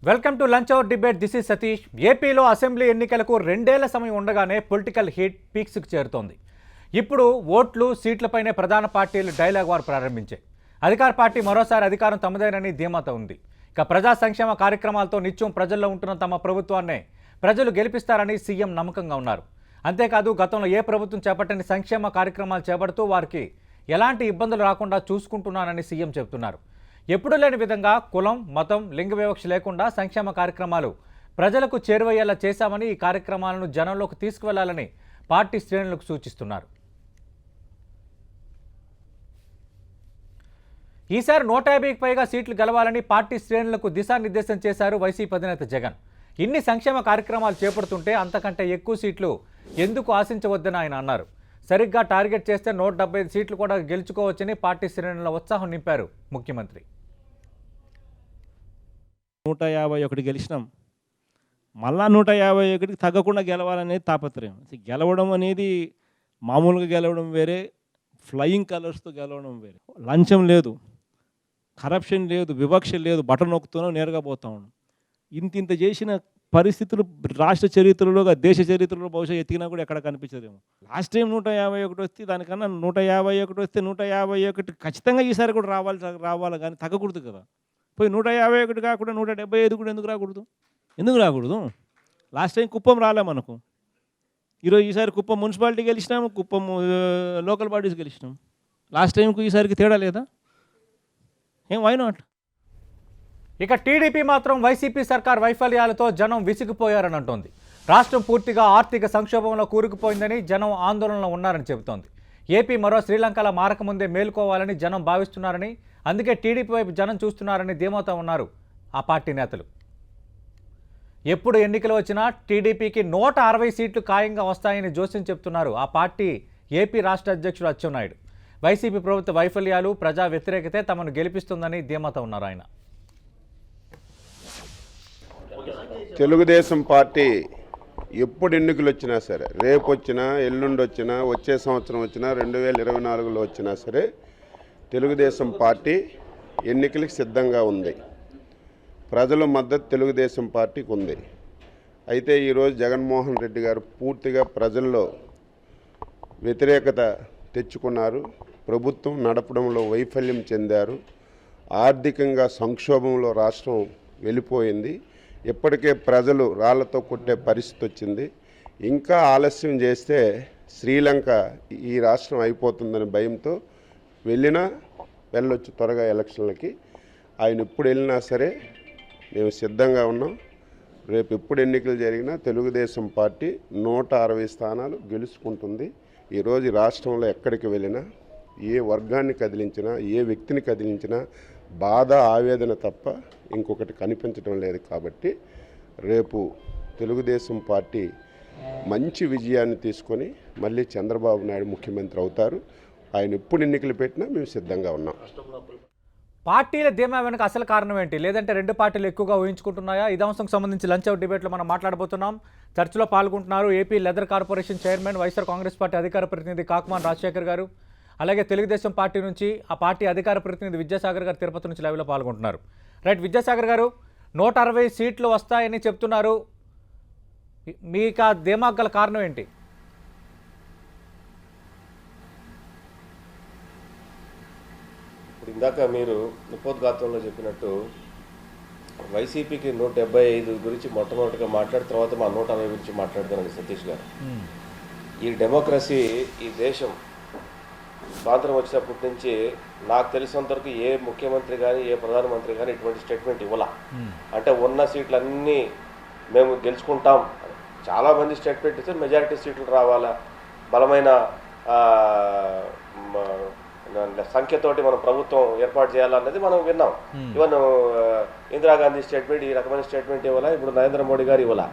Welcome to lunch hour debate. This is Satish. ఏపీలో assembly ఎన్నికలకు 2 ఏళ్ల సమయం ఉండగానే పొలిటికల్ హీట్ పీక్స్కి చేరుతోంది. ఇప్పుడు ఓట్లు సీట్లపైనే ప్రధాన పార్టీలు డైలాగ్ వార్ ప్రారంభించాయి. అధికార పార్టీ మరోసారి అధికారం తమదేనని ధీమాతో ఉంది. ఇక ప్రజా సంక్షేమ కార్యక్రమాలతో నిత్యం ప్రజల్లో ఉంటున్న తమ ప్రభుత్వాన్నే ప్రజలు గెలిపిస్తారని సీఎం నమ్మకంగా ఉన్నారు. అంతేకాదు గతంలో ఏ ప్రభుత్వం చేపట్టని సంక్షేమ కార్యక్రమాలు చేపడుతూ వారికి ఎలాంటి ఇబ్బందులు రాకుండా చూసుకుంటున్నానని సీఎం చెబుతున్నారు. ఎప్పుడు లేని విధంగా కులం, మతం, లింగ వివక్ష లేకుండా సంక్షేమ కార్యక్రమాలు ప్రజలకు చేరువయ్యేలా చేశామని ఈ కార్యక్రమాలను జనంలోకి తీసుకువెళ్లాలని పార్టీ శ్రేణులకు సూచిస్తున్నారు. ఈసారి 150కి పైగా సీట్లు గెలవాలని పార్టీ శ్రేణులకు దిశానిర్దేశం చేశారు వైసీపీ అధినేత జగన్. ఇన్ని సంక్షేమ కార్యక్రమాలు చేపడుతుంటే అంతకంటే ఎక్కువ సీట్లు ఎందుకు ఆశించవద్దని ఆయన అన్నారు. సరిగ్గా టార్గెట్ చేస్తే 175 సీట్లు కూడా గెలుచుకోవచ్చని పార్టీ శ్రేణుల ఉత్సాహం నింపారు ముఖ్యమంత్రి. 151 గెలిచినాం, మళ్ళా 151కి తగ్గకుండా గెలవాలనేది తాపత్రయం. గెలవడం అనేది మామూలుగా గెలవడం వేరే, ఫ్లయింగ్ కలర్స్తో గెలవడం వేరే. లంచం లేదు, కరప్షన్ లేదు, వివక్ష లేదు, బటన్ నొక్కుతూనో నేరుగా పోతా ఉన్నాం. ఇంత చేసిన పరిస్థితులు రాష్ట్ర చరిత్రలో, దేశ చరిత్రలో బహుశా ఎత్తికినా కూడా ఎక్కడ కనిపించదేమో. లాస్ట్ టైం 151 వస్తే దానికన్నా 151 వస్తే 151 ఖచ్చితంగా ఈసారి కూడా రావాలి కానీ తగ్గకూడదు కదా. పోయి 151 కాకుండా 175 కూడా ఎందుకు రాకూడదు? లాస్ట్ టైం కుప్పం రాలే మనకు. ఈసారి కుప్పం మున్సిపాలిటీ గెలిచినాము, కుప్పం లోకల్ బాడీస్ గెలిచినాం. లాస్ట్ టైంకు ఈసారికి తేడా లేదా? Why not? ఇక టీడీపీ మాత్రం వైసీపీ సర్కార్ వైఫల్యాలతో జనం విసిగిపోయారని అంటోంది. రాష్ట్రం పూర్తిగా ఆర్థిక సంక్షోభంలో కూరుకుపోయిందని జనం ఆందోళనలో ఉన్నారని చెబుతోంది. ఏపీ మరో శ్రీలంకలా మారకముందే మేల్కోవాలని జనం భావిస్తున్నారని, అందుకే టీడీపీ వైపు జనం చూస్తున్నారని ధీమాతో ఉన్నారు ఆ పార్టీ నేతలు. ఎప్పుడు ఎన్నికలు వచ్చినా టీడీపీకి 160 సీట్లు ఖాయంగా వస్తాయని జోస్యం చెప్తున్నారు ఆ పార్టీ ఏపీ రాష్ట్ర అధ్యక్షుడు అచ్చెన్నాయుడు. వైసీపీ ప్రభుత్వ వైఫల్యాలు, ప్రజా వ్యతిరేకతే తమను గెలిపిస్తుందని ధీమాతో ఉన్నారు ఆయన. తెలుగుదేశం పార్టీ ఎప్పుడు ఎన్నికలు వచ్చినా సరే, రేపు వచ్చినా, ఎల్లుండి వచ్చినా, వచ్చే సంవత్సరం వచ్చినా, 2024లో వచ్చినా సరే తెలుగుదేశం పార్టీ ఎన్నికలకు సిద్ధంగా ఉంది. ప్రజల మద్దతు తెలుగుదేశం పార్టీకి ఉంది. అయితే ఈరోజు జగన్మోహన్ రెడ్డి గారు పూర్తిగా ప్రజల్లో వ్యతిరేకత తెచ్చుకున్నారు. ప్రభుత్వం నడపడంలో వైఫల్యం చెందారు. ఆర్థికంగా సంక్షోభంలో రాష్ట్రం వెళ్ళిపోయింది. ఇప్పటికే ప్రజలు రాళ్లతో కొట్టే పరిస్థితి వచ్చింది. ఇంకా ఆలస్యం చేస్తే శ్రీలంక ఈ రాష్ట్రం అయిపోతుందని భయంతో వెళ్ళొచ్చు త్వరగా ఎలక్షన్లకి. ఆయన ఎప్పుడు వెళ్ళినా సరే మేము సిద్ధంగా ఉన్నాం. రేపు ఎప్పుడు ఎన్నికలు జరిగినా తెలుగుదేశం పార్టీ 160 స్థానాలు గెలుచుకుంటుంది. ఈరోజు రాష్ట్రంలో ఎక్కడికి వెళ్ళినా, ఏ వర్గాన్ని కదిలించినా, ఏ వ్యక్తిని కదిలించినా బాధ, ఆవేదన తప్ప ఇంకొకటి కనిపించడం లేదు. కాబట్టి రేపు తెలుగుదేశం పార్టీ మంచి విజయాన్ని తీసుకొని మళ్ళీ చంద్రబాబు నాయుడు ముఖ్యమంత్రి అవుతారు. ఆయన ఎప్పుడు ఎన్నికలు పెట్టినా మేము సిద్ధంగా ఉన్నాం. పార్టీల ధీమా వెనుక అసలు కారణం ఏంటి? లేదంటే రెండు పార్టీలు ఎక్కువగా ఊహించుకుంటున్నాయా? ఈ అంశంకి సంబంధించి లంచ్ అవర్ డిబేట్లో మనం మాట్లాడబోతున్నాం. చర్చలో పాల్గొంటున్నారు AP leather corporation chairman, YSR Congress party అధికార ప్రతినిధి కాకుమాన్ రాజశేఖర్ గారు. అలాగే తెలుగుదేశం పార్టీ నుంచి ఆ పార్టీ అధికార ప్రతినిధి విద్యాసాగర్ గారు తిరుపతి నుంచి లైవ్లో పాల్గొంటున్నారు. రైట్, విద్యాసాగర్ గారు, 160 సీట్లు వస్తాయని చెప్తున్నారు. మీకు ఆ ధీమా గల కారణం ఏంటి? ఇప్పుడు ఇందాక మీరు ఉపోద్ఘాతంలో చెప్పినట్టు వైసీపీకి 175 గురించి మొట్టమొదటిగా మాట్లాడిన తర్వాత మా 160 గురించి మాట్లాడుతున్నాను సతీష్ గారు. ఈ డెమోక్రసీ, ఈ దేశం స్వాతంత్రం వచ్చినప్పటి నుంచి నాకు తెలిసినంతవరకు ఏ ముఖ్యమంత్రి కానీ, ఏ ప్రధానమంత్రి కానీ ఇటువంటి స్టేట్మెంట్ ఇవ్వాల. అంటే ఉన్న సీట్లన్నీ మేము గెలుచుకుంటాం. చాలామంది స్టేట్మెంట్ ఇస్తే మెజారిటీ సీట్లు రావాలా, బలమైన సంఖ్యతోటి మనం ప్రభుత్వం ఏర్పాటు చేయాలన్నది మనం విన్నాం. ఈవెన్ ఇందిరాగాంధీ స్టేట్మెంట్, ఈ రకమైన స్టేట్మెంట్ ఇవ్వాలా, ఇప్పుడు నరేంద్ర మోడీ గారు ఇవ్వాలా.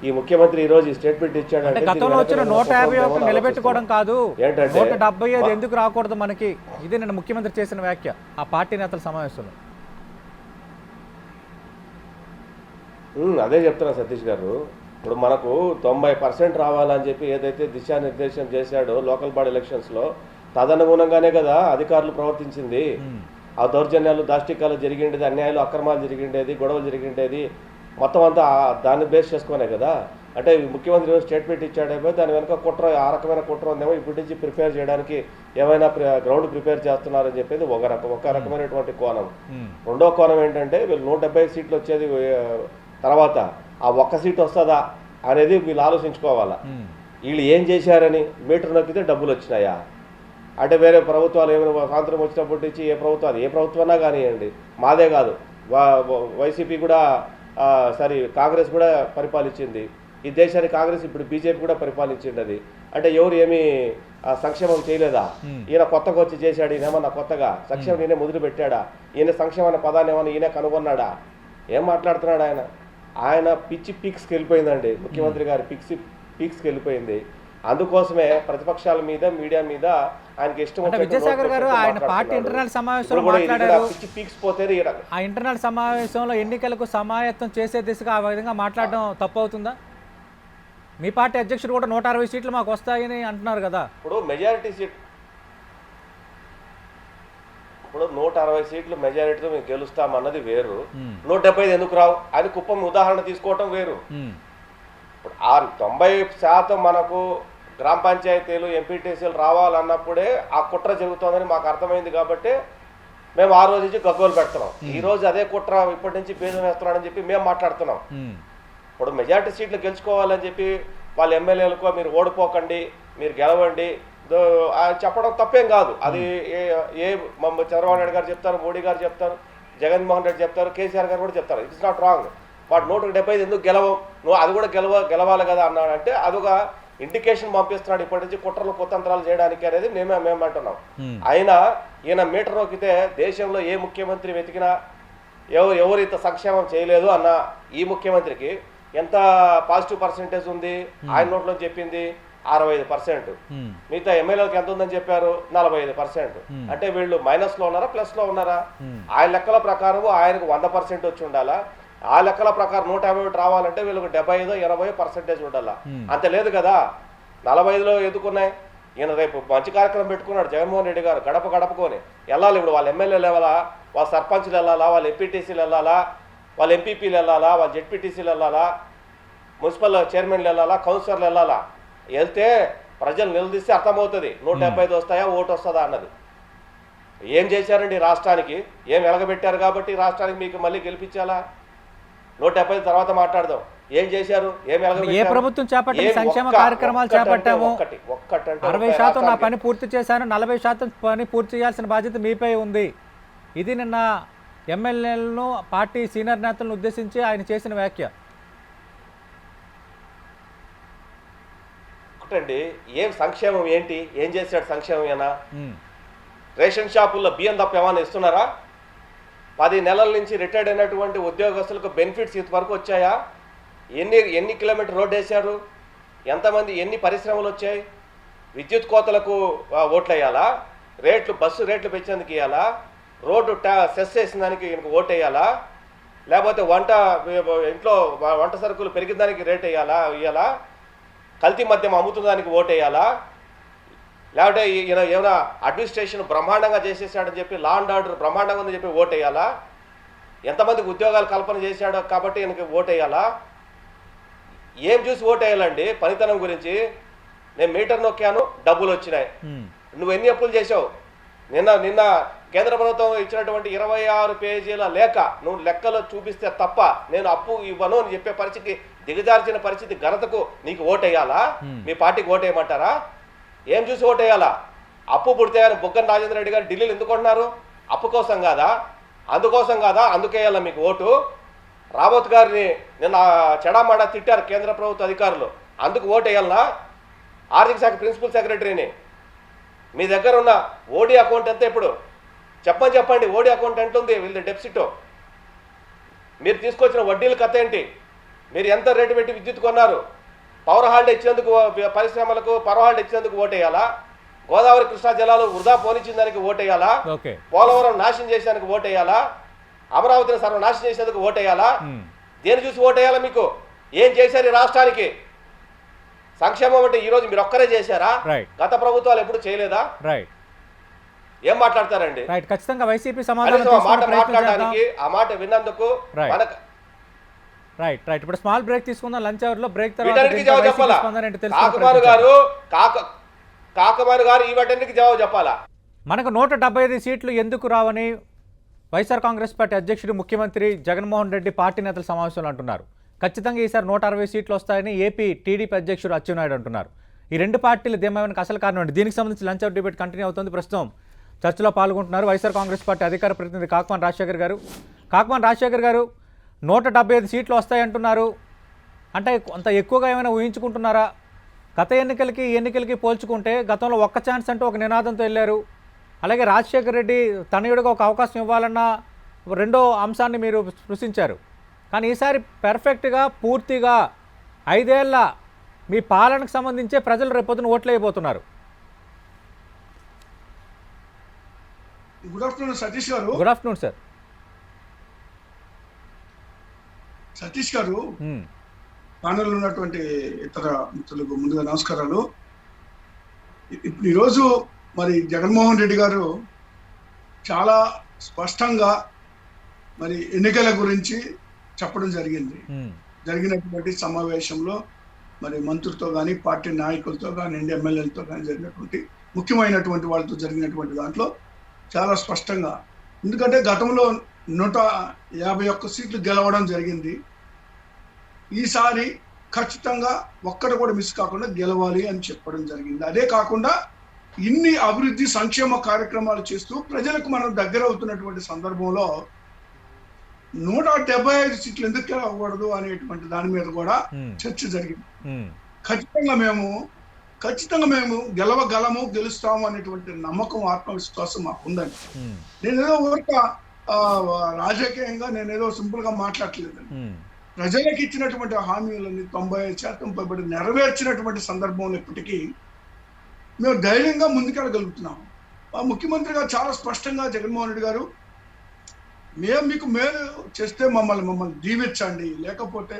ఈ ముఖ్యమంత్రి ఈ రోజు ఈ స్టేట్మెంట్ ఇచ్చాడంటే గతంలో వచ్చిన 151 నిలబెట్టుకోవడం కాదు, 175 ఎందుకు రాకూడదు మనకి? ఇది నేను ముఖ్యమంత్రి చేసిన వ్యాఖ్య ఆ పార్టీ నేతల సమావేశంలో. అదే చెప్తున్నా సతీష్ గారు. ఇప్పుడు మనకు 90% రావాలని చెప్పి ఏదైతే దిశానిర్దేశం చేశాడో లోకల్ బాడీ ఎలక్షన్స్లో, తదనుగుణంగానే కదా అధికారులు ప్రవర్తించింది. ఆ దౌర్జన్యాలు దాష్టికాలు జరిగిండేది, అన్యాయాలు అక్రమాలు జరిగిండేది, గొడవలు జరిగిండేది మొత్తం అంతా దాన్ని బేస్ చేసుకునే కదా. అంటే ముఖ్యమంత్రి స్టేట్మెంట్ ఇచ్చాడేమో దాని వెనక కుట్ర, ఆ రకమైన కుట్ర ఉందేమో, ఇప్పటి నుంచి ప్రిపేర్ చేయడానికి ఏమైనా గ్రౌండ్ ప్రిపేర్ చేస్తున్నారని చెప్పేది ఒక రకమైనటువంటి కోణం. రెండో కోణం ఏంటంటే వీళ్ళు 170 సీట్లు వచ్చేది తర్వాత ఆ ఒక్క సీట్ వస్తుందా అనేది వీళ్ళు ఆలోచించుకోవాలా. వీళ్ళు ఏం చేశారని మీటర్ నొక్కితే డబ్బులు వచ్చినాయా అంటే వేరే ప్రభుత్వాలు ఏమైనా స్వాతంత్రం వచ్చినప్పటి నుంచి ఏ ప్రభుత్వమైనా కానివ్వండి, మాదే కాదు, వైసీపీ కూడా కాంగ్రెస్ కూడా పరిపాలించింది ఈ దేశాన్ని. కాంగ్రెస్ ఇప్పుడు బీజేపీ కూడా పరిపాలించింది. అది అంటే ఎవరు ఏమీ సంక్షేమం చేయలేదా? ఈయన కొత్తగా వచ్చి చేశాడు, ఈయన ఏమన్నా కొత్తగా సంక్షేమం ఈయన మొదలు పెట్టాడా? ఈయన సంక్షేమ అనే పదాన్ని ఏమన్నా ఈయన కనుగొన్నాడా? ఏం మాట్లాడుతున్నాడు ఆయన? ఆయన పిచ్చి పీక్స్కి వెళ్ళిపోయిందండి. ముఖ్యమంత్రి గారి పీక్స్కి వెళ్ళిపోయింది. అందుకోసమే ప్రతిపక్షాల మీద, మీడియా మీద ఆయనకి ఇష్టం విద్యాసాగర్ గారు ఆయన పార్టీ ఇంటర్నల్ సమావేశంలో మాట్లాడారు. ఆ ఇంటర్నల్ సమావేశంలో ఎన్నికలకు సమాయత్తం చేసే దిశగా ఆ విధంగా మాట్లాడడం తప్పు అవుతుందా? మీ పార్టీ అధ్యక్షుడు కూడా 160 సీట్లు మాకు వస్తాయని అంటున్నారు కదా. ఇప్పుడు మెజారిటీ సీట్, ఇప్పుడు 160 సీట్లు మెజారిటీతో మేము గెలుస్తామన్నది వేరు, 175 ఎందుకు రావు అని కుప్పం ఉదాహరణ తీసుకోవటం వేరు. ఇప్పుడు ఆ 90% మనకు గ్రామ పంచాయతీలు, ఎంపీటీసీలు రావాలన్నప్పుడే ఆ కుట్ర జరుగుతుందని మాకు అర్థమైంది కాబట్టి మేము ఆ రోజు నుంచి గగ్గోలు పెడుతున్నాం. ఈ రోజు అదే కుట్ర ఇప్పటి నుంచి బీజం వేస్తున్నాడని చెప్పి మేము మాట్లాడుతున్నాం. ఇప్పుడు మెజారిటీ సీట్లు గెలుచుకోవాలని చెప్పి వాళ్ళ ఎమ్మెల్యేలకు మీరు ఓడిపోకండి, మీరు గెలవండి చెప్పడం తప్పేం కాదు. అది చంద్రబాబు నాయుడు గారు చెప్తారు, మోడీ గారు చెప్తారు, జగన్మోహన్ రెడ్డి చెప్తారు, కేసీఆర్ గారు కూడా చెప్తారు. It's not wrong. వాడు 175 ఎందుకు గెలవవు, నువ్వు అది కూడా గెలవాలి కదా అన్నాడంటే అదొక ఇండికేషన్ పంపిస్తున్నాడు ఇప్పటి నుంచి కుట్రలు కుతంత్రాలు చేయడానికి అనేది మేము అంటున్నాం. అయినా ఈయన మీటర్ నొక్కితే దేశంలో ఏ ముఖ్యమంత్రి వెతికినా ఎవరు ఇంత సంక్షేమం చేయలేదు అన్న ఈ ముఖ్యమంత్రికి ఎంత పాజిటివ్ పర్సెంటేజ్ ఉంది? ఆయన నోట్లో చెప్పింది 65%, మిగతా ఎమ్మెల్యేలకు ఎంత ఉందని చెప్పారు 45%. అంటే వీళ్ళు మైనస్ లో ఉన్నారా, ప్లస్ లో ఉన్నారా? ఆయన లెక్కల ప్రకారం ఆయనకు 100% వచ్చి ఉండాలా. ఆ లెక్కల ప్రకారం 150 రావాలంటే వీళ్ళకి 75-80% ఉండాలా. అంత లేదు కదా, 45లో ఎదుకున్నాయి. ఈయన రేపు మంచి కార్యక్రమం పెట్టుకున్నాడు జగన్మోహన్ రెడ్డి గారు, గడప గడపకొని వెళ్ళాలి. ఇప్పుడు వాళ్ళ ఎమ్మెల్యేలు వెళ్ళాలా, వాళ్ళ సర్పంచ్లు వెళ్ళాలా, వాళ్ళ ఎంపీటీసీలు వెళ్ళాలా, వాళ్ళ ఎంపీపీలు వెళ్ళాలా, వాళ్ళ జెడ్పీటీసీలు వెళ్ళాలా, మున్సిపల్ చైర్మన్లు వెళ్ళాలా, కౌన్సిలర్లు వెళ్ళాలా. వెళ్తే ప్రజలు నిలదీస్తే అర్థమవుతుంది 175 వస్తాయా, ఓటు వస్తుందా అన్నది. ఏం చేశారండి రాష్ట్రానికి? ఏం వెలగబెట్టారు కాబట్టి రాష్ట్రానికి మీకు మళ్ళీ గెలిపించాలా? 175 తర్వాత మాట్లాడదాం. ఏం చేశారు, ఏం ఏ ప్రభుత్వం చేపట్టిన సంక్షేమ కార్యక్రమాలు చేపట్టాము? 60% నా పని పూర్తి చేశాను, 40% పని పూర్తి చేయాల్సిన బాధ్యత మీపై ఉంది. ఇది నిన్న ఎమ్మెల్యేలను, పార్టీ సీనియర్ నేతలను ఉద్దేశించి ఆయన చేసిన వ్యాఖ్య. ఒకటండి, ఏం సంక్షేమం ఏంటి, ఏం చేశాడు సంక్షేమం? ఏనా రేషన్ షాపుల్లో బియ్యం తప్ప ఏమైనా ఇస్తున్నారా? 10 నెలల నుంచి రిటైర్డ్ అయినటువంటి ఉద్యోగస్తులకు బెనిఫిట్స్ ఇంతవరకు వచ్చాయా? ఎన్ని కిలోమీటర్ రోడ్డు వేశారు? ఎంతమంది, ఎన్ని పరిశ్రమలు వచ్చాయి? విద్యుత్ కోతలకు ఓట్లు వేయాలా? బస్సు రేట్లు పెంచేందుకు ఇవ్వాలా? రోడ్డు సెస్ చేసిన దానికి ఓటు వేయాలా? లేకపోతే ఇంట్లో వంట సరుకులు పెరిగిన దానికి రేట్ ఇవ్వాలా? కల్తీ మద్యం అమ్ముతున్న దానికి ఓటు వేయాలా? లేకపోతే ఈయన ఏమైనా అడ్మినిస్ట్రేషన్ బ్రహ్మాండంగా చేసేసాడని చెప్పి, లా అండ్ ఆర్డర్ బ్రహ్మాండంగా ఉందని చెప్పి ఓటు వేయాలా? ఎంతమందికి ఉద్యోగాలు కల్పన చేశాడో కాబట్టి ఈయనకి ఓటు వేయాలా? ఏం చూసి ఓటు వేయాలండి? పనితనం గురించి. నేను మీటర్ నొక్కాను, డబ్బులు వచ్చినాయి. నువ్వు ఎన్ని అప్పులు చేసావు? నిన్న కేంద్ర ప్రభుత్వం ఇచ్చినటువంటి 26 పేజీల లేఖ నువ్వు లెక్కలో చూపిస్తే తప్ప నేను అప్పు ఇవ్వను అని చెప్పే పరిస్థితి, దిగజార్చిన పరిస్థితి ఘనతకు నీకు ఓటు వేయాలా? మీ పార్టీకి ఓటు వేయమంటారా? ఏం చూసి ఓటు వేయాలా? అప్పు పుడితే బుగ్గన రాజేంద్ర రెడ్డి గారు ఢిల్లీలో ఎందుకుంటున్నారు? అప్పు కోసం కాదా? అందుకోసం కాదా? అందుకేయాలా మీకు ఓటు? రావత్ గారిని నిన్న చెడామాడా తిట్టారు కేంద్ర ప్రభుత్వ అధికారులు, అందుకు ఓటు వేయాలనా? ఆర్థిక శాఖ ప్రిన్సిపల్ సెక్రటరీని, మీ దగ్గర ఉన్న ఓడి అకౌంట్ ఎంత ఇప్పుడు చెప్పండి. ఓడి అకౌంట్ ఎంత ఉంది వీళ్ళ డెపిసిట్? మీరు తీసుకొచ్చిన వడ్డీల కథ ఏంటి? మీరు ఎంత రేటు పెట్టి విద్యుత్ కొన్నారు? పవర్ హాలిడే ఇచ్చినందుకు, పరిశ్రమలకు పవర్ హాలిడే ఇచ్చినందుకు ఓటు వేయాలా? గోదావరి కృష్ణా జలాలు వృధా పోనిచ్చిన దానికి ఓటు వేయాలా? పోలవరం నాశనం చేసేందుకు ఓటు వేయాలా? అమరావతిని సర్వనాశనం చేసేందుకు ఓటు వేయాలా? దేని చూసి ఓటు వేయాలా? మీకు ఏం చేశారు ఈ రాష్ట్రానికి? సంక్షేమం అంటే ఈరోజు మీరు ఒక్కరే చేశారా? గత ప్రభుత్వాలు ఎప్పుడు చేయలేదా? ఏం మాట్లాడతారండి? రైట్, ఖచ్చితంగా వైసీపీ సమాధానం కనీసం ఆ మాట తీసుకునే ప్రయత్నం చేద్దాం. మాట్లాడడానికి, ఆ మాట విన్నందుకు Right. మనకు రైట్ రైట్ ఇప్పుడు స్మాల్ బ్రేక్ తీసుకుందాం. లంచ్ అవర్ లో బ్రేక్ తర్వాత వీటన్నిటికీ దీంట్లో జవాబు వైసీపీ చెప్పాలా? స్పందన ఏంటో తెలుసుకునే కాకమారు ప్రయత్నం చేద్దాం. గారు కాకమారు గారు ఈ వాటన్నిటికీ జవాబు చెప్పాలా? మనకు 175 సీట్లు ఎందుకు రావని వైఎస్ఆర్ కాంగ్రెస్ పార్టీ అధ్యక్షుడు ముఖ్యమంత్రి జగన్మోహన్ రెడ్డి పార్టీ నేతల సమావేశంలో అంటున్నారు. ఖచ్చితంగా ఈసారి 160 సీట్లు వస్తాయని ఏపీ టీడీపీ అధ్యక్షుడు అచ్చెన్నాయుడు అంటున్నారు. ఈ రెండు పార్టీలు ధీమానికి అసలు కారణం ఏంటి? దీనికి సంబంధించి లంచ్ అవర్ డిబేట్ కంటిన్యూ అవుతుంది. ప్రస్తుతం చర్చలో పాల్గొంటున్నారు వైఎస్ఆర్ కాంగ్రెస్ పార్టీ అధికార ప్రతినిధి కాకమాన్ రాజశేఖర్ గారు. కాకమాన్ రాజశేఖర్ గారు, 175 సీట్లు వస్తాయంటున్నారు. అంటే కొంత ఎక్కువగా ఏమైనా ఊహించుకుంటున్నారా? గత ఎన్నికలకి ఈ ఎన్నికలకి పోల్చుకుంటే గతంలో ఒక్క ఛాన్స్ అంటూ ఒక నినాదంతో వెళ్ళారు. అలాగే రాజశేఖర్ రెడ్డి తనయుడిగా ఒక అవకాశం ఇవ్వాలన్న రెండో అంశాన్ని మీరు స్పృశించారు. కానీ ఈసారి పెర్ఫెక్ట్గా పూర్తిగా 5 ఏళ్ల మీ పాలనకు సంబంధించే ప్రజలు రేపొద్దున ఓట్లు వేయబోతున్నారు. గుడ్ ఆఫ్టర్నూన్ సతీష్ గారు. Good afternoon sir. సతీష్ గారు, ప్యానెల్ ఉన్నటువంటి ఇతర మిత్రులకు ముందుగా నమస్కారాలు. ఇప్పుడు ఈరోజు మరి జగన్మోహన్ రెడ్డి గారు చాలా స్పష్టంగా మరి ఎన్నికల గురించి చెప్పడం జరిగింది. జరిగినటువంటి సమావేశంలో మరి మంత్రులతో కానీ, పార్టీ నాయకులతో కానివ్వండి, ఎమ్మెల్యేలతో కానీ జరిగినటువంటి ముఖ్యమైనటువంటి వాళ్ళతో జరిగినటువంటి దాంట్లో చాలా స్పష్టంగా, ఎందుకంటే గతంలో 151 సీట్లు గెలవడం జరిగింది. ఈసారి ఖచ్చితంగా ఒక్కడ కూడా మిస్ కాకుండా గెలవాలి అని చెప్పడం జరిగింది. అదే కాకుండా ఇన్ని అభివృద్ధి సంక్షేమ కార్యక్రమాలు చేస్తూ ప్రజలకు మనం దగ్గర అవుతున్నటువంటి సందర్భంలో 175 సీట్లు ఎందుకు గెలవకూడదు అనేటువంటి దాని మీద కూడా చర్చ జరిగింది. ఖచ్చితంగా మేము గెలవగలము, గెలుస్తాము అనేటువంటి నమ్మకం, ఆత్మవిశ్వాసం మాకు ఉందండి. నేనేదో ఊరిక రాజకీయంగా నేనేదో సింపుల్ గా మాట్లాడలేదండి. ప్రజలకు ఇచ్చినటువంటి హామీలని 95% పైబడి నెరవేర్చినటువంటి సందర్భంలో ఇప్పటికీ మేము ధైర్యంగా ముందుకెళ్ళగలుగుతున్నాము. ముఖ్యమంత్రి గారు చాలా స్పష్టంగా జగన్మోహన్ రెడ్డి గారు, మేము మీకు మేలు చేస్తే మమ్మల్ని దీవించండి, లేకపోతే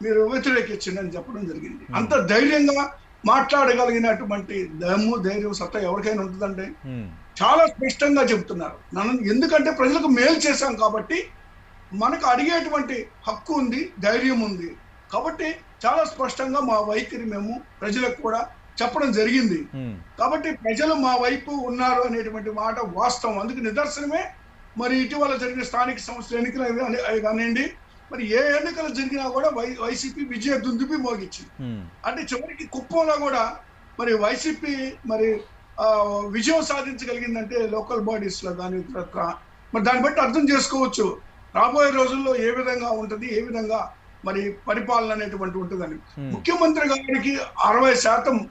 మీరు వ్యతిరేకించండి అని చెప్పడం జరిగింది. అంత ధైర్యంగా మాట్లాడగలిగినటువంటి దమ్ము, ధైర్యం, సత్తా ఎవరికైనా ఉంటుందండి. చాలా స్పష్టంగా చెబుతున్నారు. ఎందుకంటే ప్రజలకు మేలు చేశాం కాబట్టి మనకు అడిగేటువంటి హక్కు ఉంది, ధైర్యం ఉంది. కాబట్టి చాలా స్పష్టంగా మా వైఖరి మేము ప్రజలకు కూడా చెప్పడం జరిగింది. కాబట్టి ప్రజలు మా వైపు ఉన్నారు అనేటువంటి మాట వాస్తవం. అందుకు నిదర్శనమే మరి ఇటీవల జరిగిన స్థానిక సంస్థల ఎన్నికలు కానివ్వండి, మరి ఏ ఎన్నికలు జరిగినా కూడా వైసీపీ విజయ దుందుబి మోగించింది. అంటే చివరికి కుప్పంలో కూడా మరి వైసీపీ మరి విజయం సాధించగలిగిందంటే లోకల్ బాడీస్ లో దాని మరి దాన్ని బట్టి అర్థం చేసుకోవచ్చు రాబోయే రోజుల్లో ఏ విధంగా ఉంటది, ఏ విధంగా మరి పరిపాలన అనేటువంటి ఉంటుందని. ముఖ్యమంత్రి గారికి 60%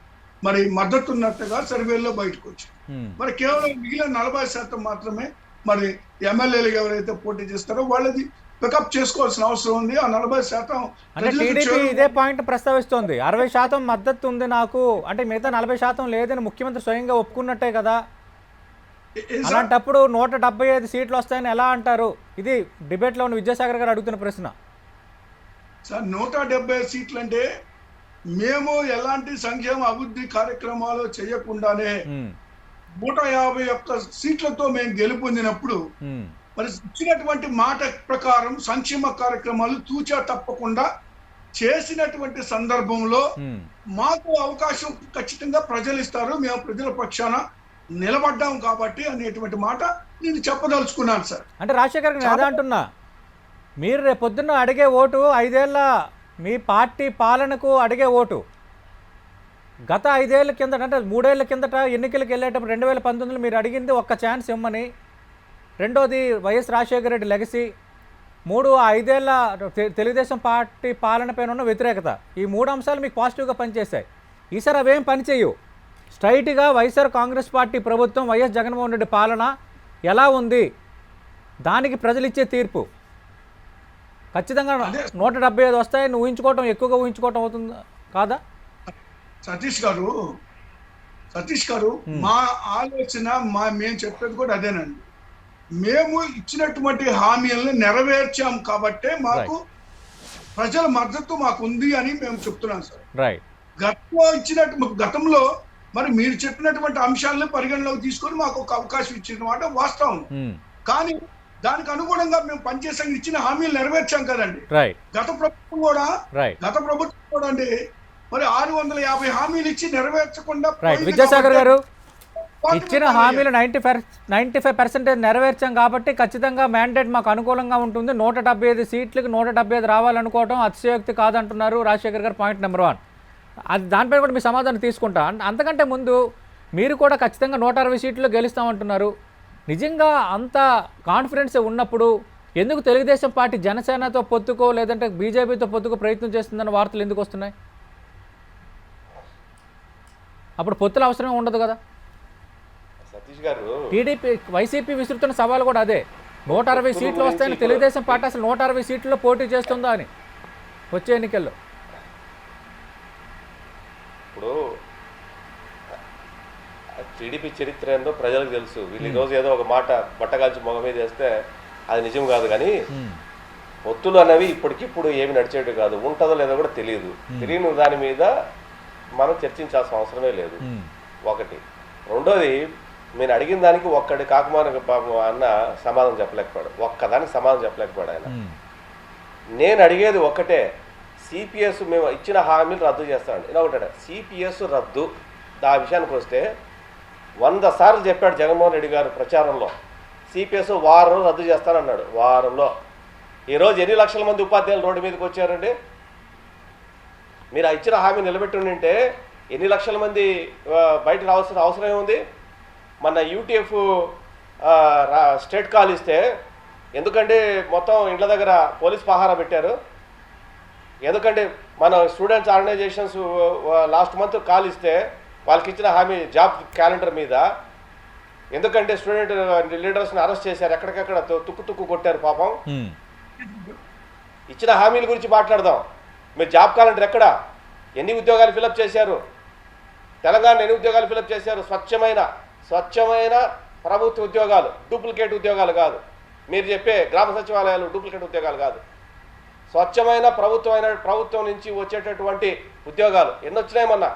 మరి మద్దతు ఉన్నట్టుగా సర్వేల్లో బయటకు వచ్చింది. మరి కేవలం మిగిలిన 40% మాత్రమే మరి ఎమ్మెల్యేలు ఎవరైతే పోటీ చేస్తారో వాళ్ళది పికప్ చేసుకోవాల్సిన అవసరం ఉంది. ఆ 40% అంటే టీడీపీ ఇదే పాయింట్ ప్రస్తావిస్తోంది. 60% మద్దతు ఉంది నాకు, అంటే మిగతా 40% లేదని ముఖ్యమంత్రి స్వయంగా ఒప్పుకున్నట్టే కదా. అలాంటప్పుడు 175 సీట్లు వస్తాయని ఎలా అంటారు? ఇది డిబేట్లో ఉన్న విద్యాసాగర్ గారు అడుగుతున్న ప్రశ్న. సార్, 170 సీట్లు అంటే మేము ఎలాంటి సంక్షేమ అభివృద్ధి కార్యక్రమాలు చేయకుండానే 151 సీట్లతో మేము గెలుపొందినప్పుడు మరి ఇచ్చినటువంటి మాట ప్రకారం సంక్షేమ కార్యక్రమాలు తూచా తప్పకుండా చేసినటువంటి సందర్భంలో మాకు అవకాశం ఖచ్చితంగా ప్రజలు ఇస్తారు, మేము ప్రజల పక్షాన నిలబడ్డాం కాబట్టి అనేటువంటి మాట నేను చెప్పదలుచుకున్నాను సార్. అంటే రాజశేఖర్ గారు అదే అంటున్నా, మీరు రేపు పొద్దున్న అడిగే ఓటు 5 ఏళ్ల మీ పార్టీ పాలనకు అడిగే ఓటు. గత 5 ఏళ్ల కిందట, అంటే 3 ఏళ్ల కిందట ఎన్నికలకు వెళ్ళేటప్పుడు 2019లో మీరు అడిగింది ఒక్క ఛాన్స్ ఇమ్మని, రెండోది వైఎస్ రాజశేఖర రెడ్డి లెగసీ, 5 ఏళ్ల తెలుగుదేశం పార్టీ పాలనపైన ఉన్న వ్యతిరేకత. ఈ 3 అంశాలు మీకు పాజిటివ్గా పనిచేశాయి. ఈసారి అవేం పనిచేయవు. స్ట్రైట్గా వైఎస్ఆర్ కాంగ్రెస్ పార్టీ ప్రభుత్వం, వైఎస్ జగన్మోహన్ రెడ్డి పాలన ఎలా ఉంది, దానికి ప్రజలు ఇచ్చే తీర్పు. ఖచ్చితంగా 175 వస్తాయని ఊహించుకోవటం, ఎక్కువగా ఊహించుకోవటం అవుతుంది కాదా? సతీష్ గారు, మా ఆలోచన, మేము చెప్పేది కూడా అదేనండి. మేము ఇచ్చినటువంటి హామీలను నెరవేర్చాం కాబట్టే మాకు ప్రజల మద్దతు మాకు ఉంది అని మేము చెప్తున్నాం సార్. రైట్. గతంలో మరి మీరు చెప్పినటువంటి అంశాలను పరిగణలోకి తీసుకొని మాకు ఒక అవకాశం ఇచ్చిన మాట వాస్తవం. కానీ దానికి అనుగుణంగా మేము పనిచేసాం, ఇచ్చిన హామీలు నెరవేర్చాం కదండి. రైట్ గత ప్రభుత్వం కూడా రైట్ అండి మరి 650 హామీలు ఇచ్చి నెరవేర్చకుండా రైట్ విద్యాసాగర్ గారు, ఇచ్చిన హామీలు 95% నెరవేర్చాం కాబట్టి ఖచ్చితంగా మ్యాండేట్ మాకు అనుకూలంగా ఉంటుంది. 175 సీట్లకు 175 రావాలనుకోవడం అతిశయోక్తి కాదంటున్నారు రాజశేఖర్ గారు. పాయింట్ నెంబర్ 1 అది, దానిపై కూడా మీ సమాధానం తీసుకుంటా. అంతకంటే ముందు మీరు కూడా ఖచ్చితంగా 160 సీట్లు గెలుస్తామంటున్నారు. నిజంగా అంత కాన్ఫిడెన్స్ ఉన్నప్పుడు ఎందుకు తెలుగుదేశం పార్టీ జనసేనతో పొత్తుకో లేదంటే బీజేపీతో పొత్తుకో ప్రయత్నం చేస్తుందన్న వార్తలు ఎందుకు వస్తున్నాయి? అప్పుడు పొత్తుల అవసరం ఉండదు కదా. సతీష్ గారు, టీడీపీ వైసీపీ విసురుతున్న సవాల్ కూడా అదే. 160 సీట్లు వస్తాయని తెలుగుదేశం పార్టీ అసలు 160 సీట్లలో పోటీ చేస్తుందా అని వచ్చే ఎన్నికల్లో. ఇప్పుడు టీడీపీ చరిత్ర ఏందో ప్రజలకు తెలుసు. వీళ్ళు ఈరోజు ఏదో ఒక మాట బట్టగాల్చి మొగ మీద వేస్తే అది నిజం కాదు. కానీ పొత్తులు అనేవి ఇప్పటికిప్పుడు ఏమి నడిచేవి కాదు. ఉంటుందో లేదో కూడా తెలియదు. తెలియని దాని మీద మనం చర్చించాల్సిన అవసరమే లేదు. ఒకటి. రెండోది, నేను అడిగిన దానికి ఒక్కడి కాకుమాన పాపం అన్న సమాధానం చెప్పలేకపోయాడు. ఒక్కదానికి సమాధానం చెప్పలేకపోయాడు ఆయన. నేను అడిగేది ఒక్కటే, సిపిఎస్ మేము ఇచ్చిన హామీలు రద్దు చేస్తామండి. ఇలా ఉంటాడు సిపిఎస్ రద్దు. ఆ విషయానికి వస్తే 100 సార్లు చెప్పాడు జగన్మోహన్ రెడ్డి గారు ప్రచారంలో, సిపిఎస్ వారం రద్దు చేస్తానన్నాడు. వారంలో ఈరోజు ఎన్ని లక్షల మంది ఉపాధ్యాయులు రోడ్డు మీదకి వచ్చారండి? మీరు ఇచ్చిన హామీ నిలబెట్టి ఉంటే ఎన్ని లక్షల మంది బయట రావాల్సిన అవసరం ఏముంది? మన యూటీఎఫ్ స్టేట్ కాల్ ఇస్తే ఎందుకంటే మొత్తం ఇండ్ల దగ్గర పోలీస్ పహారా పెట్టారు? ఎందుకంటే మన students organizations last month call ఇస్తే వాళ్ళకి ఇచ్చిన హామీ జాబ్ క్యాలెండర్ మీద ఎందుకంటే స్టూడెంట్ లీడర్స్ని అరెస్ట్ చేశారు, ఎక్కడికక్కడ తుక్కు కొట్టారు పాపం. ఇచ్చిన హామీల గురించి మాట్లాడదాం. మీరు జాబ్ క్యాలెండర్ ఎక్కడ? ఎన్ని ఉద్యోగాలు ఫిలప్ చేశారు? తెలంగాణ ఎన్ని ఉద్యోగాలు ఫిలప్ చేశారు? స్వచ్ఛమైన ప్రభుత్వ ఉద్యోగాలు, డూప్లికేట్ ఉద్యోగాలు కాదు. మీరు చెప్పే గ్రామ సచివాలయాలు డూప్లికేట్ ఉద్యోగాలు కాదు. స్వచ్ఛమైన ప్రభుత్వం నుంచి వచ్చేటటువంటి ఉద్యోగాలు ఎన్ని వచ్చినాయమన్నా?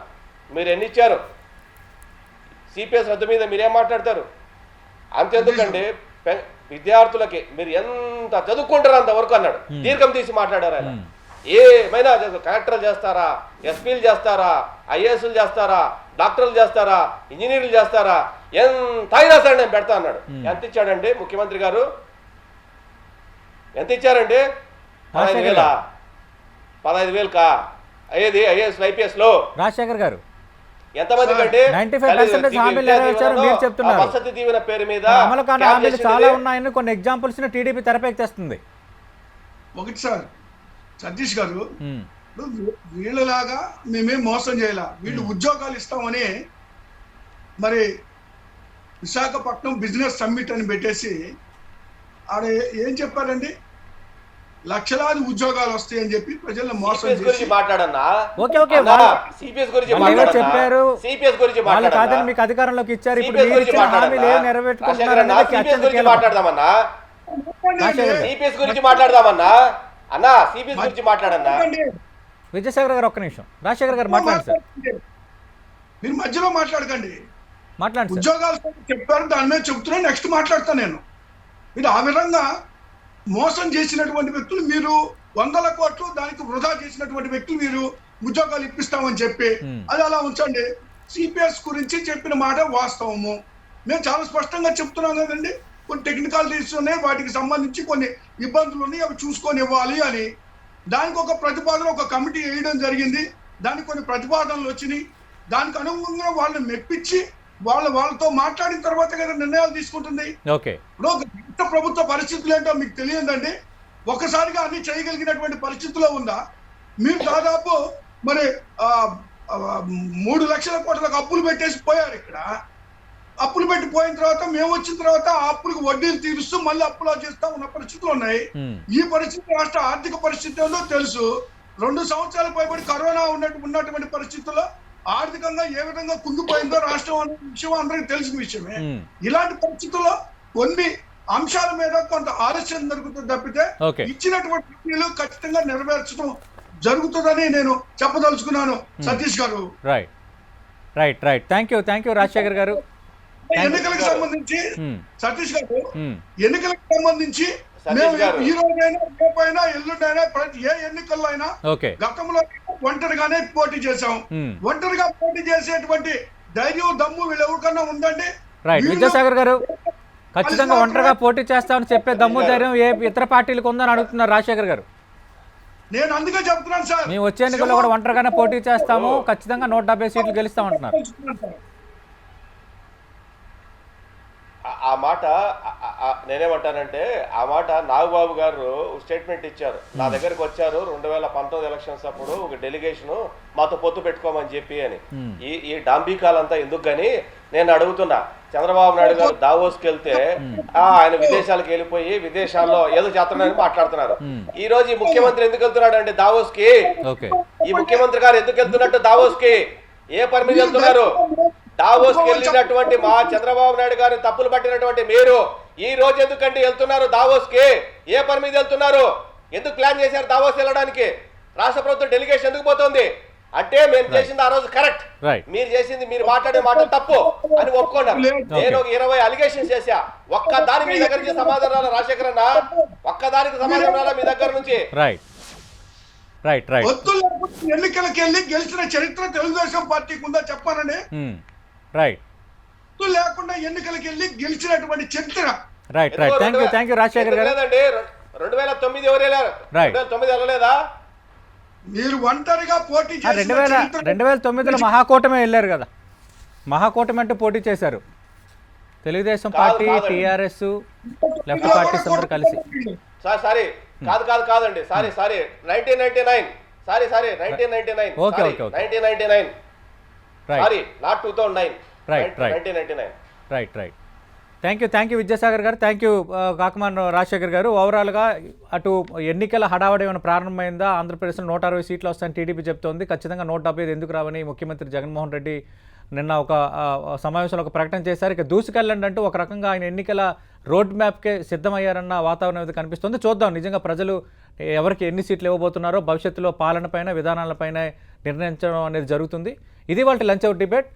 మీరు ఎన్ని ఇచ్చారు? సిపిఎస్ రద్దు మీద మీరేం మాట్లాడతారు? అంతెందుకండి, విద్యార్థులకి మీరు ఎంత చదువుకుంటారో అంతవరకు అన్నాడు. దీర్ఘం తీసి మాట్లాడారు ఆయన. ఏమైనా కలెక్టర్లు చేస్తారా, ఎస్పీలు చేస్తారా, ఐఏఎస్లు చేస్తారా, డాక్టర్లు చేస్తారా, ఇంజనీర్లు చేస్తారా, ఎంత అయినా సరే నేను పెడతా అన్నాడు. ఎంత ఇచ్చాడండి ముఖ్యమంత్రి గారు? ఎంత ఇచ్చారండి? 15,000 కా అయ్యేది ఐఏఎస్ ఐపీఎస్ లో? రాజశేఖర్ గారు, ఎంతమంది కంటే 95% హామీలు నెరవేర్చారు మీరు చెప్తున్నారు. వసతి దీవెన పేరు మీద అమలు కాని హామీలు చాలా ఉన్నాయని కొన్ని ఎగ్జాంపుల్స్ టీడీపీ తెరపైకి ఒకటి సార్ సతీష్ గారు, వీళ్ళలాగా మేమేం మోసం చేయాల. వీళ్ళు ఉద్యోగాలు ఇస్తామని మరి విశాఖపట్నం బిజినెస్ సమ్మిట్ అని పెట్టేసి ఆడ ఏం చెప్పారండి? లక్షలాది ఉద్యోగాలు వస్తాయని చెప్పి ప్రజలను మోసం చేసి మాట్లాడన్నా. చెప్పారు. వాళ్ళు కాదని మీకు అధికారంలోకి ఇచ్చారు. ఇప్పుడు మీరు ఇచ్చిన హామీలు ఏం నెరవేర్చుకుంటున్నారన్నా? సిపిఎస్ గురించి మాట్లాడదామన్నా. అన్నా సిపిఎస్ గురించి మాట్లాడన్నా. విజయసాగర్ గారు ఒక్క నిమిషం. రాజశేఖర్ గారు మాట్లాడండి సార్. మీరు మధ్యలో మాట్లాడకండి. మాట్లాడండి. ఉద్యోగాలు చెప్పారు, దాని మీద చెప్తున్నా, నెక్స్ట్ మాట్లాడతా నేను. మీరు ఆ విధంగా మోసం చేసినటువంటి వ్యక్తులు మీరు, 100 కోట్లు దానికి వృధా చేసినటువంటి వ్యక్తులు మీరు ఉద్యోగాలు ఇప్పిస్తామని చెప్పి అది అలా ఉంచండి. సిపిఎస్ గురించి చెప్పిన మాట వాస్తవము. మేము చాలా స్పష్టంగా చెప్తున్నాం కదండి. కొన్ని టెక్నికాలిటీస్ ఉన్నాయి, వాటికి సంబంధించి కొన్ని ఇబ్బందులు ఉన్నాయి, అవి చూసుకొని ఇవ్వాలి అని. దానికి ఒక ప్రతిపాదన, ఒక కమిటీ వేయడం జరిగింది. దానికి కొన్ని ప్రతిపాదనలు వచ్చినాయి. దానికి అనుగుణంగా వాళ్ళని మెప్పించి వాళ్ళతో మాట్లాడిన తర్వాత కదా నిర్ణయాలు తీసుకుంటుంది. ఇప్పుడు ప్రభుత్వ పరిస్థితులు ఏంటో మీకు తెలియదండి. ఒక్కసారిగా అన్ని చేయగలిగినటువంటి పరిస్థితిలో ఉందా? మీరు దాదాపు మరి 3 లక్షల కోట్లకు అప్పులు పెట్టేసి పోయారు. ఇక్కడ అప్పులు పెట్టి పోయిన తర్వాత మేము వచ్చిన తర్వాత ఆ అప్పులకు వడ్డీలు తీరుస్తూ మళ్ళీ అప్పులు చేస్తా ఉన్న పరిస్థితులు ఉన్నాయి. ఈ పరిస్థితి రాష్ట్ర ఆర్థిక పరిస్థితి ఏందో తెలుసు. 2 సంవత్సరాలు పైబడి కరోనా ఉన్నటువంటి పరిస్థితుల్లో ఆర్థికంగా ఏ విధంగా కుంగిపోయిందో రాష్ట్రం అనే విషయం అందరికీ తెలిసిన విషయమే. ఇలాంటి పరిస్థితుల్లో కొన్ని అంశాల మీద కొంత ఆలస్యం జరుగుతుంది తప్పితే ఇచ్చినటువంటి హామీలు ఖచ్చితంగా నెరవేర్చడం జరుగుతుందని నేను చెప్పదలుచుకున్నాను. సతీష్ గారు, right right thank you Rajasekhar గారు. ఎన్నికలకు సంబంధించి Hmm. సతీష్ గారు Hmm. ఎన్నికలకు సంబంధించి సతీష్ మేము గారు. ఈ రోజైనా రేపైనా ఎల్లుండైనా ప్రతి ఏ ఎన్నికల్లో అయినా ఓకే. గతంలో ఒంటరిగానే పోటీ చేశాం. Hmm. ఒంటరిగా పోటీ చేసేటువంటి ధైర్యం దమ్ము వీళ్ళు ఎవరికన్నా ఉందండి? రైట్ వీళ్ళు- విద్యాసాగర్ గారు ఖచ్చితంగా ఒంటరిగా పోటీ చేస్తామని చెప్పే దమ్ము ధైర్యం ఏ ఇతర పార్టీలకు ఉందని అడుగుతున్నారు రాజశేఖర్ గారు. నేను అందుకే చెప్తున్నాను సార్, మేము వచ్చే ఎన్నికల్లో కూడా ఒంటరిగానే పోటీ చేస్తాము, ఖచ్చితంగా 170 సీట్లు గెలుస్తామంటున్నారు. ఆ మాట నేనేమంటానంటే ఆ మాట నాగబాబు గారు స్టేట్మెంట్ ఇచ్చారు. నా దగ్గరకు వచ్చారు 2019 ఎలక్షన్స్ అప్పుడు ఒక డెలిగేషన్ మాతో పొత్తు పెట్టుకోమని చెప్పి అని. ఈ డాంబీకాలంతా ఎందుకు గాని నేను అడుగుతున్నా, చంద్రబాబు నాయుడు గారు దావోస్కి వెళ్తే ఆయన విదేశాలకు వెళ్ళిపోయి విదేశాల్లో ఏదో చేస్తున్నారని మాట్లాడుతున్నారు. ఈ రోజు ఈ ముఖ్యమంత్రి ఎందుకు వెళ్తున్నాడు అంటే దావోస్ కి, ఓకే. ఈ ముఖ్యమంత్రి గారు ఎందుకు వెళ్తున్నట్టు దావోస్ కి, ఏ పని మీద వెళ్తున్నారు? దావోస్కి వెళ్ళినటువంటి మా చంద్రబాబు నాయుడు గారిని తప్పులు పట్టినటువంటి మీరు ఈ రోజు ఎందుకంటే వెళ్తున్నారు దావోస్కి? ఏ పని మీద వెళ్తున్నారు? ఎందుకు ప్లాన్ చేశారు దావోస్ వెళ్ళడానికి? రాష్ట్ర ప్రభుత్వం డెలిగేషన్ ఎందుకు పోతుంది అంటే మేము చేసింది ఆ రోజు కరెక్ట్, రైట్. మీరు చేసింది, మీరు మాట్లాడే మాట తప్పు అని ఒప్పుకున్నారు. నేను ఒక 20 అలిగేషన్స్ చేశా, ఒక్క దానికి మీ దగ్గర నుంచి సమాధానాలు రాజశేఖర్ అన్న, ఒక్క దానికి సమాధానాలు మీ దగ్గర నుంచి. రైట్ రైట్ రైట్ ఒత్తు లేకుండా ఎన్నికలకు వెళ్ళి గెలిచిన చరిత్ర తెలుగుదేశం పార్టీకి ఉందా చెప్పానండి? రైట్ ఒత్తు లేకుండా ఎన్నికలకు వెళ్ళి గెలిచినటువంటి చరిత్ర. Right right thank you Rajasekhar గారు. లేదండి 2009 ఎవరు వెళ్ళారు? Right. 2009 వెళ్ళలేదా? మీరు ఒంటరిగా పోటీ చేసిన చరిత్ర 2009లో మహాకూటమి వెళ్ళారు కదా, మహాకూటమి అంటూ పోటీ చేశారు తెలుగుదేశం పార్టీ, కాదండి. టీఆర్ఎస్, లెఫ్ట్ పార్టీస్ అందరూ కలిసి. సారీ కాదండి, sorry 1999, sorry 1999, Okay. 1999, right sorry not 2009, Right. 1999. Right thank you Vidyasagar గారు, థ్యాంక్ యూ కాకమాన్ రాజశేఖర్ గారు. ఓవరాల్గా అటు ఎన్నికల హడావడి ఏమైనా ప్రారంభమైందా? ఆంధ్రప్రదేశ్లో 160 సీట్లు వస్తాయని టీడీపీ చెప్తోంది. ఖచ్చితంగా 175 ఎందుకు రావని ముఖ్యమంత్రి జగన్మోహన్ రెడ్డి నిన్న ఒక సమావేశంలో ఒక ప్రకటన చేశారు. ఇక దూసుకెళ్ళండి అంటూ ఒక రకంగా ఆయన ఎన్నికల రోడ్ మ్యాప్కే సిద్ధమయ్యారన్న వాతావరణం అయితే కనిపిస్తుంది. చూద్దాం నిజంగా ప్రజలు ఎవరికి ఎన్ని సీట్లు ఇవ్వబోతున్నారో, భవిష్యత్తులో పాలనపైన, విధానాలపైన నిర్ణయించడం అనేది జరుగుతుంది. ఇది వాళ్ళ లంచ్ అవుట్ డిబేట్.